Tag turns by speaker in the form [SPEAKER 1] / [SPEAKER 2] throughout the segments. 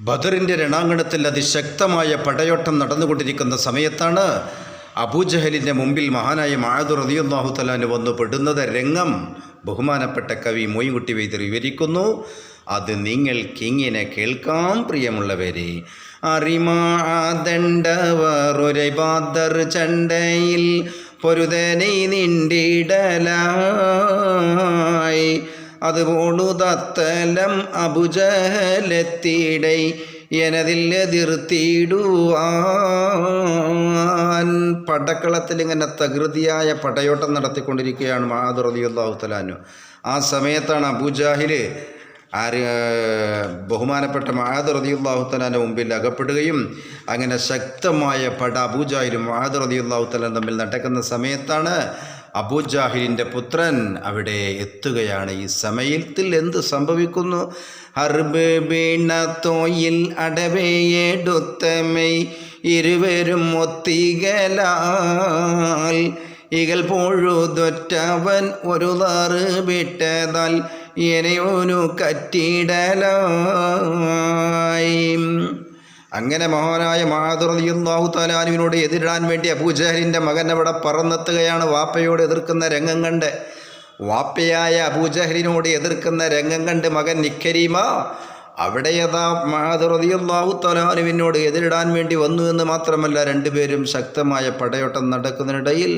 [SPEAKER 1] ബദറിൻ്റെ രണാങ്കണത്തിൽ അതിശക്തമായ പടയോട്ടം നടന്നുകൊണ്ടിരിക്കുന്ന സമയത്താണ് അബൂജഹലിൻ്റെ മുമ്പിൽ മഹാനായ മുആദ് റളിയല്ലാഹു തആല അൻഹു വന്നു പെടുന്നത്. രംഗം ബഹുമാനപ്പെട്ട കവി മൊയ്ൻകുട്ടി വൈദ്യർ വിവരിക്കുന്നു. അത് നിങ്ങൾക്കിങ്ങനെ കേൾക്കാം പ്രിയമുള്ളവരെ. അറിമാദണ്ടവറൊരു ബദർ ചണ്ടയിൽ പൊരുതനെ നിണ്ടിടലായി അതുപോളുതത്തലം അബുജഹലെത്തിടൈ എനതിലെതിർത്തിടുവാൻ. പടക്കളത്തിൽ ഇങ്ങനെ തകൃതിയായ പടയോട്ടം നടത്തിക്കൊണ്ടിരിക്കുകയാണ് മുആദ് റളിയല്ലാഹു തആല അൻഹു. ആ സമയത്താണ് അബൂജഹൽ ബഹുമാനപ്പെട്ട മുആദ് റളിയല്ലാഹു തആലയുടെ മുമ്പിൽ അകപ്പെടുകയും അങ്ങനെ ശക്തമായ പട അബൂജഹലും മുആദ് റളിയല്ലാഹു തആല തമ്മിൽ നടക്കുന്ന സമയത്താണ് അബൂജഹലിൻ്റെ പുത്രൻ അവിടെ എത്തുകയാണ്. ഈ സമയത്തിൽ എന്ത് സംഭവിക്കുന്നു? ഹർബ് വീണത്തോയിൽ അടവയെടുത്തമൈ ഇരുവരും ഒത്തികലാൽ ഇകൽ പൊഴുതൊറ്റവൻ ഒരു താറ് വിട്ടതാൽ എനയോനു കറ്റിടലായി. അങ്ങനെ മഹാനായ മുആദ് റളിയല്ലാഹു തആല അൻഹുവിനോട് എതിരിടാൻ വേണ്ടി അബൂജഹലിൻ്റെ മകൻ അവിടെ പറന്നെത്തുകയാണ്. വാപ്പയോട് എതിർക്കുന്ന രംഗം കണ്ട്, വാപ്പയായ അബൂജഹലിനോട് എതിർക്കുന്ന രംഗം കണ്ട് മകൻ ഇക്രീമ അവിടെ യഥാ മുആദ് റളിയല്ലാഹു തആല അൻഹുവിനോട് എതിരിടാൻ വേണ്ടി വന്നു എന്ന് മാത്രമല്ല, രണ്ടുപേരും ശക്തമായ പടയോട്ടം നടക്കുന്നതിനിടയിൽ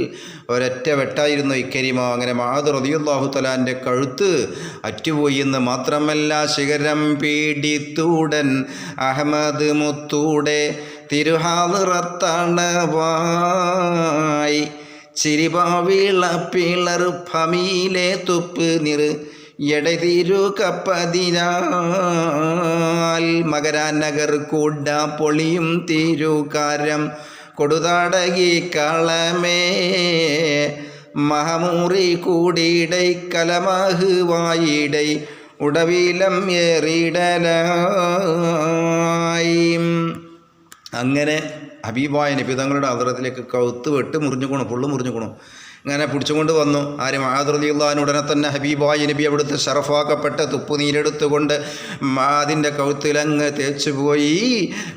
[SPEAKER 1] ഒരൊറ്റ വെട്ടായിരുന്നു ഇക്രീമ. അങ്ങനെ മുആദ് റളിയല്ലാഹു തആലയുടെ കഴുത്ത് അറ്റുപോയി എന്ന് മാത്രമല്ല, ശിഖരം പീഡിത്തൂടൻ അഹമ്മദ് മുത്തൂടെ തിരുഹാളിറത്തണവായി ചിരിപാവിള പിളർ ഭമിയിലെ തുപ്പ് നിറ് എടതിരു കപ്പതിനാൽ മകരാൻ നഗർ കൂട പൊളിയും തിരുകാരം കൊടുതാടകി കളമേ മഹമൂറി കൂടിയിടൈ കലമഹ് വായിടൈ ഉടവിലം ഏറിടലായി. അങ്ങനെ ഹബീബായ നബി തങ്ങളുടെ ഹദ്റത്തിലേക്ക് കൗത്ത് വെട്ട് മുറിഞ്ഞുകൊണു, പൊള്ളു മുറിഞ്ഞുകൊണു ഇങ്ങനെ പിടിച്ചുകൊണ്ട് വന്നു. ആര്? മുആദ് റളിയല്ലാഹു അൻഹു. ഉടനെ തന്നെ ഹബീബായ നബി അവിടുത്തെ ഷറഫാക്കപ്പെട്ട തുപ്പുനീരെടുത്തുകൊണ്ട് അതിൻ്റെ കഴുത്തിലങ്ങ് തേച്ചുപോയി.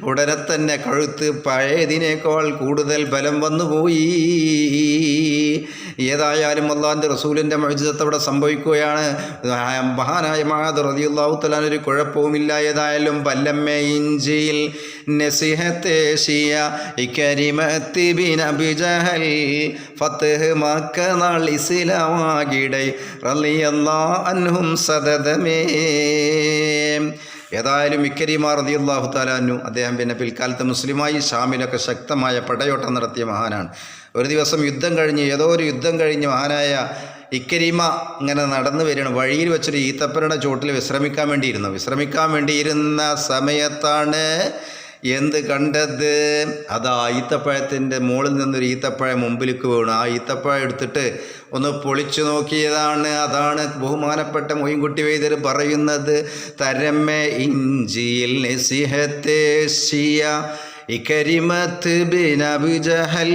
[SPEAKER 1] ഉടനെ തന്നെ കഴുത്ത് പഴയതിനേക്കാൾ കൂടുതൽ ബലം വന്നുപോയി. ഏതായാലും അല്ലാഹുവിൻ്റെ റസൂലിൻ്റെ മുഅ്ജിസത്ത് അവിടെ സംഭവിക്കുകയാണ്. മഹാനായ മുആദ് റളിയല്ലാഹു തആല ഒരു കുഴപ്പവുമില്ല. ഏതായാലും വല്ലമ്മേ ഇഞ്ചിയിൽ നസിഹത്തേശിയ ഇകരിമത്ത് ബിൻ അബൂജഹൽ ഫത്ഹ് മക്ക നാൾ ഇസ്ലാമാകിടൈ റളിയല്ലാഹു അൻഹും സദദമേ. ഏതായാലും ഇക്രീമ റളിയല്ലാഹു തആല അൻഹു അദ്ദേഹം പിന്നെ പിൽക്കാലത്ത് മുസ്ലിമായി ഷാമിലൊക്കെ ശക്തമായ പടയോട്ടം നടത്തിയ മഹാനാണ്. ഒരു ദിവസം യുദ്ധം കഴിഞ്ഞ്, ഏതോ ഒരു യുദ്ധം കഴിഞ്ഞ് മഹാനായ ഇക്രീമ ഇങ്ങനെ നടന്നു വരികയാണ്. വഴിയിൽ വെച്ചൊരു ഈത്തപ്പനയുടെ ചോട്ടിൽ വിശ്രമിക്കാൻ വേണ്ടിയിരുന്ന സമയത്താണ് എന്ത് കണ്ടത്? അതാ ഈത്തപ്പഴത്തിൻ്റെ മുകളിൽ നിന്നൊരു ഈത്തപ്പഴം മുമ്പിലേക്ക് വീണു. ആ ഈത്തപ്പഴം എടുത്തിട്ട് ഒന്ന് പൊളിച്ചു നോക്കിയതാണ്. അതാണ് ബഹുമാനപ്പെട്ട മൊയ്ൻകുട്ടി വൈദ്യർ പറയുന്നത്. തരമ്മേ ഇഞ്ചിയിൽ നസിഹത്തേശിയ ഇകരിമത്ത് ബിൻ അബൂജഹൽ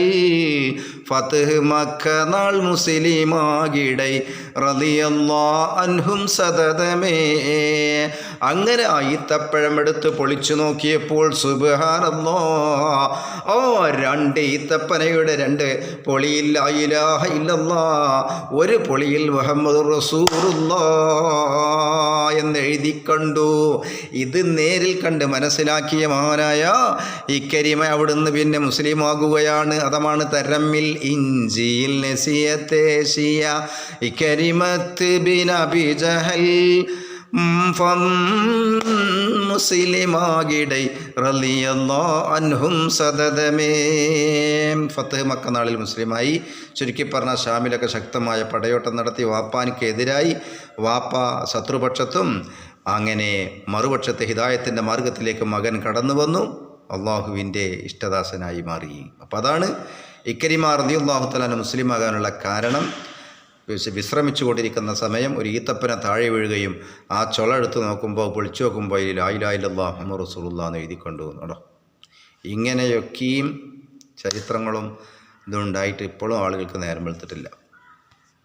[SPEAKER 1] ഫത്ഹ് മക്ക നാൾ മുസ്ലിമാകിടൈ റളിയല്ലാഹു അൻഹും സദദമേ. അങ്ങനെ ആ ഈത്തപ്പഴം എടുത്ത് പൊളിച്ചു നോക്കിയപ്പോൾ സുബ്ഹാനല്ലാഹ്, ഓ രണ്ട് ഈത്തപ്പനയുടെ രണ്ട് പൊളിയിൽ ലാ ഇലാഹ ഇല്ലല്ലാഹ്, ഒരു പൊളിയിൽ മുഹമ്മദുർ റസൂലുള്ളാഹ് എന്നെഴുതി കണ്ടു. ഇത് നേരിൽ കണ്ട് മനസ്സിലാക്കിയ മഹാനായ ഇക്രീമ അവിടുന്ന് പിന്നെ മുസ്ലിമാകുകയാണ്. അതാണ് തരമ്മിൽ ഇഞ്ചിയിൽ നസിഹത്തേശിയ ഇകരിമത്ത് ബിൻ അബൂജഹൽ മുസ്ലിമാകിടൈ റളിയല്ലാഹു അൻഹും സദദമേ. ഫത്ഹ് മക്ക നാളിൽ മുസ്ലിമായി. ചുരുക്കി പറഞ്ഞ ഷാമിലൊക്കെ ശക്തമായ പടയോട്ടം നടത്തി വാപ്പാനിക്കെതിരായി. വാപ്പ ശത്രുപക്ഷത്തും അങ്ങനെ മറുപക്ഷത്തെ ഹിദായത്തിൻ്റെ മാർഗത്തിലേക്ക് മകൻ കടന്നു വന്നു, അള്ളാഹുവിൻ്റെ ഇഷ്ടദാസനായി മാറി. അപ്പോൾ അതാണ് ഇക്രീമ റളിയല്ലാഹു തആല മുസ്ലിമാകാനുള്ള കാരണം. വിശ്രമിച്ചു കൊണ്ടിരിക്കുന്ന സമയം ഒരു ഈത്തപ്പന താഴെ വീഴുകയും ആ ചുള എടുത്ത് നോക്കുമ്പോൾ പൊളിച്ചു നോക്കുമ്പോൾ ലാ ഇലാഹ ഇല്ലല്ലാഹു മുഹമ്മദുർ റസൂലുള്ളാഹ് എന്ന് എഴുതി കൊണ്ടുവന്നു. ഇങ്ങനെയൊക്കെയും ചരിത്രങ്ങളും ഇതുണ്ടായിട്ട് ഇപ്പോഴും ആളുകൾക്ക് നേരം വെളുത്തിട്ടില്ല.